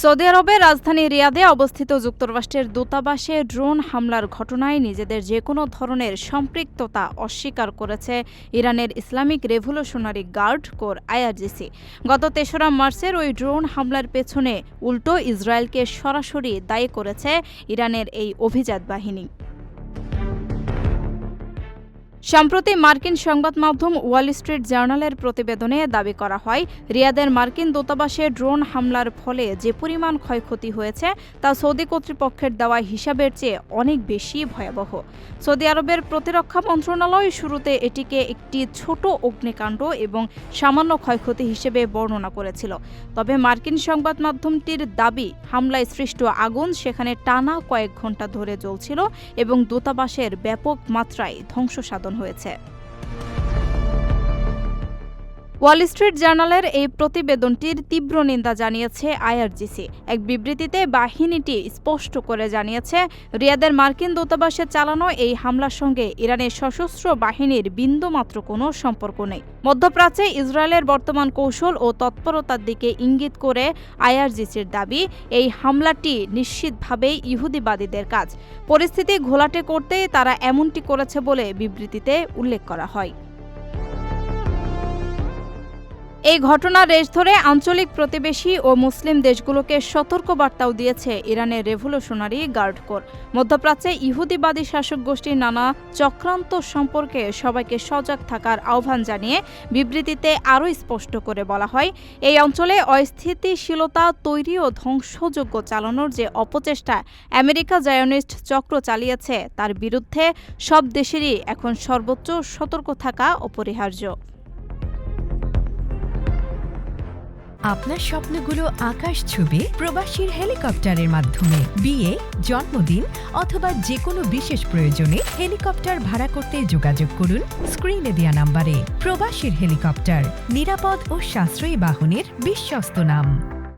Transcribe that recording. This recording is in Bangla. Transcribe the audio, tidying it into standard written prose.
সৌদি আরবের রাজধানী রিয়াদে অবস্থিত যুক্তরাষ্ট্রের দূতাবাসে ড্রোন হামলার ঘটনায় নিজেদের যেকোনো ধরনের সম্পৃক্ততা অস্বীকার করেছে ইরানের Islamic revolutionary guard corps IRGC. গত ৩রা মার্চের ওই ড্রোন হামলার পেছনে উল্টো ইসরায়েলকে সরাসরি দায়ী করেছে ইরানের এই অভিজাত বাহিনী। সম্প্রতি মার্কিন সংবাদ মাধ্যম ওয়াল স্ট্রিট জার্নালের প্রতিবেদনে দাবি করা হয়, রিয়াদের মার্কিন দূতাবাসে ড্রোন হামলার ফলে যে পরিমাণ ক্ষয়ক্ষতি হয়েছে তা সৌদি কর্তৃপক্ষের দেওয়া হিসাবের চেয়ে অনেক বেশি ভয়াবহ। সৌদি আরবের প্রতিরক্ষা মন্ত্রণালয় শুরুতে এটিকে একটি ছোট অগ্নিকাণ্ড এবং সামান্য ক্ষয়ক্ষতি হিসেবে বর্ণনা করেছিল। তবে মার্কিন সংবাদ মাধ্যমটির দাবি, হামলায় সৃষ্ট আগুন সেখানে টানা কয়েক ঘণ্টা ধরে জ্বলছিল এবং দূতাবাসের ব্যাপক মাত্রায় ধ্বংসসাধন হয়েছে। ওয়াল স্ট্রিট জার্নালের এই প্রতিবেদনটির তীব্র নিন্দা জানিয়েছে আইআরজিসি। এক বিবৃতিতে বাহিনীটি স্পষ্ট করে জানিয়েছে, রিয়াদের মার্কিন দূতাবাসে চালানো এই হামলার সঙ্গে ইরানের সশস্ত্র বাহিনীর বিন্দুমাত্র কোনো সম্পর্ক নেই। মধ্যপ্রাচ্যে ইসরায়েলের বর্তমান কৌশল ও তৎপরতার দিকে ইঙ্গিত করে আইআরজিসির দাবি, এই হামলাটি নিশ্চিতভাবেই ইহুদিবাদীদের কাজ। পরিস্থিতি ঘোলাটে করতেই তারা এমনটি করেছে বলে বিবৃতিতে উল্লেখ করা হয়। এই ঘটনার রেশ ধরে আঞ্চলিক প্রতিবেশী ও মুসলিম দেশগুলোকে সতর্কবার্তাও দিয়েছে ইরানের রেভলিউশনারি গার্ড কোর। মধ্যপ্রাচ্যে ইহুদিবাদী শাসক গোষ্ঠীর নানা চক্রান্ত সম্পর্কে সবাইকে সজাগ থাকার আহ্বান জানিয়ে বিবৃতিতে আরও স্পষ্ট করে বলা হয়, এই অঞ্চলে অস্থিতিশীলতা তৈরি ও ধ্বংসযজ্ঞ চালানোর যে অপচেষ্টা আমেরিকা জায়নিস্ট চক্র চালিয়েছে তার বিরুদ্ধে সব দেশেরই এখন সর্বোচ্চ সতর্ক থাকা অপরিহার্য। আপনার স্বপ্নগুলো আকাশ ছুবে প্রবাসীর হেলিকপ্টারের মাধ্যমে। বিয়ে, জন্মদিন অথবা যে কোনো বিশেষ প্রয়োজনে হেলিকপ্টার ভাড়া করতে যোগাযোগ করুন স্ক্রিনে দেয়া নাম্বারে। প্রবাসীর হেলিকপ্টার, নিরাপদ ও সাশ্রয়ী বাহনের বিশ্বস্ত নাম।